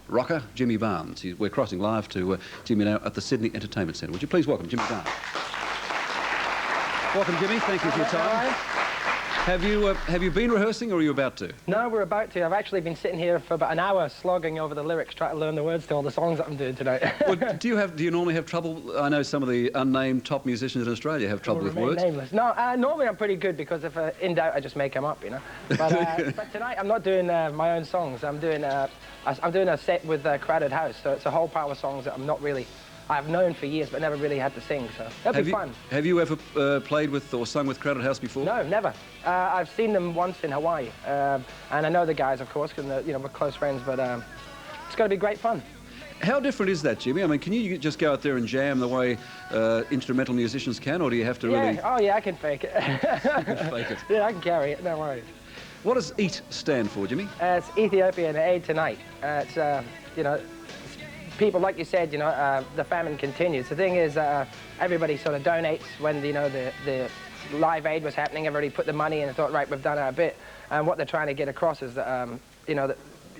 rocker, Jimmy Barnes. We're crossing live to Jimmy now at the Sydney Entertainment Centre. Would you please welcome Jimmy Barnes? Welcome, Jimmy. Thank you for your time. Have you been rehearsing, or are you about to? No, we're about to. I've actually been sitting here for about an hour slogging over the lyrics, trying to learn the words to all the songs that I'm doing tonight. Well, do you normally have trouble? I know some of the unnamed top musicians in Australia have trouble with words. Nameless. No, normally I'm pretty good, because if in doubt I just make them up, you know. But tonight I'm not doing my own songs. I'm doing a set with Crowded House, so it's a whole pile of songs that I've known for years but never really had to sing, so it'll be fun. Have you ever played with or sung with Crowded House before? No, never. I've seen them once in Hawaii, and I know the guys, of course, because we're close friends, but it's going to be great fun. How different is that, Jimmy? I mean, can you just go out there and jam the way instrumental musicians can, or do you have to really... Oh, yeah, I can fake it. You can fake it. Yeah, I can carry it, no worries. What does EAT stand for, Jimmy? It's Ethiopian Aid Tonight. It's, people, like you said, the famine continues. The thing is, everybody sort of donates when, the Live Aid was happening. Everybody put the money in and thought, right, we've done our bit. And what they're trying to get across is that,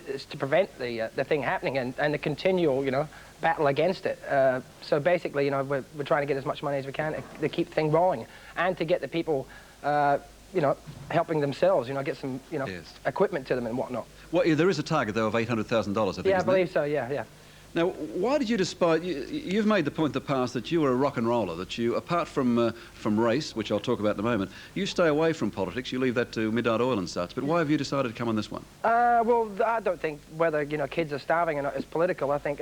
is to prevent the thing happening and the continual, battle against it. So basically, we're trying to get as much money as we can to keep the thing rolling and to get the people, helping themselves, get some, yes, equipment to them and whatnot. Well, yeah, there is a target, though, of $800,000, I think, Yeah, I believe so, yeah. Now, why did you despise... You've made the point in the past that you were a rock and roller, that you, apart from race, which I'll talk about in a moment, you stay away from politics, you leave that to Midday Oil and such, but why have you decided to come on this one? Well, I don't think whether, kids are starving or not is political. I think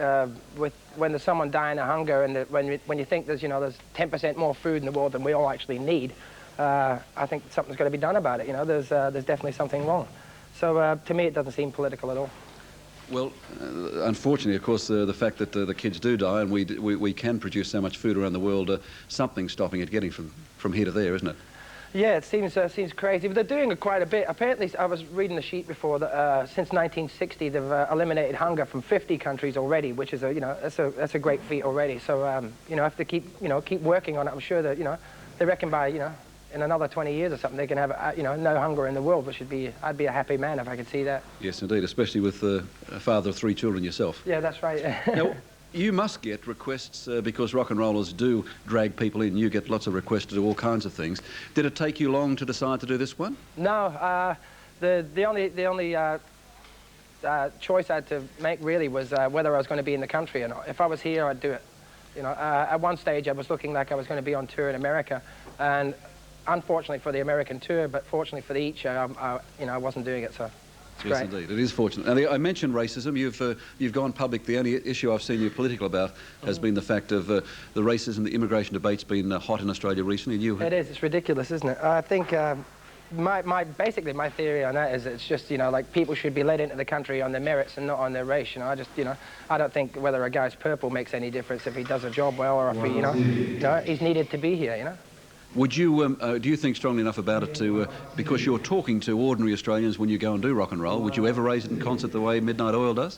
when there's someone dying of hunger and when you think there's 10% more food in the world than we all actually need, I think something's got to be done about it, There's definitely something wrong. So to me, it doesn't seem political at all. Well, unfortunately, of course, the fact that the kids do die and we can produce so much food around the world, something's stopping it getting from here to there, isn't it? Yeah, it seems crazy, but they're doing quite a bit. Apparently, I was reading the sheet before that since 1960 they've eliminated hunger from 50 countries already, which is that's a great feat already. So if they keep working on it, I'm sure that they reckon by in another 20 years or something, they can have, no hunger in the world, which would be, I'd be a happy man if I could see that. Yes, indeed, especially with a father of 3 children yourself. Yeah, that's right. Now, you must get requests, because rock and rollers do drag people in. You get lots of requests to do all kinds of things. Did it take you long to decide to do this one? No, the only choice I had to make really was whether I was going to be in the country or not. If I was here, I'd do it. At one stage I was looking like I was going to be on tour in America, and unfortunately for the American tour, but fortunately for the EAT show, I wasn't doing it, so it's yes, great. Indeed, it is fortunate. And I mentioned racism. You've gone public. The only issue I've seen you political about has been the fact of the racism, the immigration debate's been hot in Australia recently. It is. It's ridiculous, isn't it? I think basically my theory on that is it's just like people should be let into the country on their merits and not on their race. I don't think whether a guy's purple makes any difference if he does a job well or if he's needed to be here. Would you, do you think strongly enough about it to, because you're talking to ordinary Australians when you go and do rock and roll, would you ever raise it in concert the way Midnight Oil does?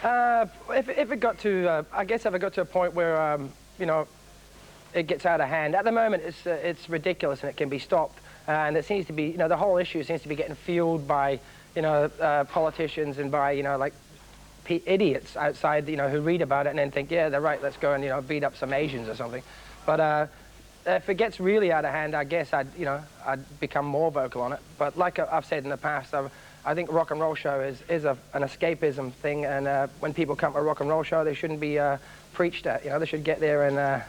If it got to, I guess if it got to a point where, it gets out of hand. At the moment, it's ridiculous and it can be stopped. And it seems to be, the whole issue seems to be getting fueled by, politicians and by, like, idiots outside, who read about it and then think, yeah, they're right, let's go and, beat up some Asians or something. But if it gets really out of hand, I guess I'd become more vocal on it. But like I've said in the past, I think a rock and roll show is an escapism thing, and when people come to a rock and roll show, they shouldn't be preached at. They should get there and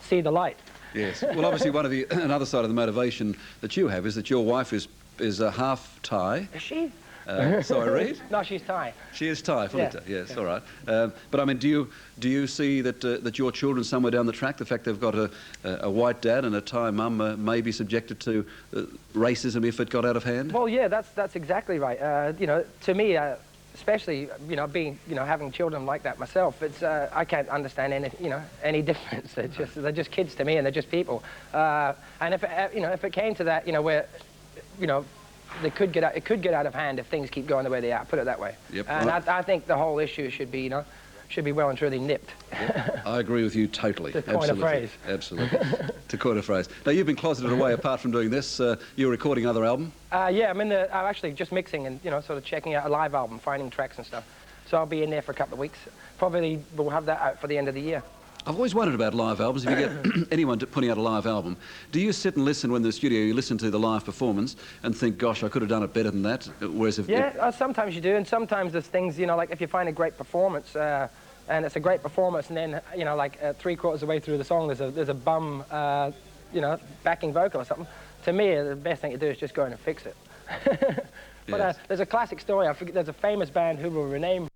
see the light. Yes. Well, obviously, another side of the motivation that you have is that your wife is a half Thai. Is she? Sorry, Reed? No, she's Thai. She is Thai, fully Thai. Yes, yeah. All right. But I mean, do you see that your children somewhere down the track, the fact they've got a white dad and a Thai mum, may be subjected to racism if it got out of hand? Well, yeah, that's exactly right. To me, especially having children like that myself, it's I can't understand any difference. They're just kids to me, and they're just people. And if it came to that, where it could get out of hand if things keep going the way they are. Put it that way. Yep. And right. I think the whole issue should be well and truly nipped. Yep. I agree with you totally. To coin a phrase. Absolutely. To coin a phrase. Now you've been closeted away. Apart from doing this, you're recording another album. Yeah, I'm actually just mixing and sort of checking out a live album, finding tracks and stuff. So I'll be in there for a couple of weeks. Probably we'll have that out for the end of the year. I've always wondered about live albums. If you get anyone putting out a live album, do you sit and listen when in the studio, you listen to the live performance and think, gosh, I could have done it better than that? Whereas Sometimes you do, and sometimes there's things, you know, like if you find a great performance, and it's a great performance, and then, you know, like 3/4 of the way through the song, there's a bum, you know, backing vocal or something. To me, the best thing to do is just go in and fix it. But Yes. there's a classic story. I forget, there's a famous band who will rename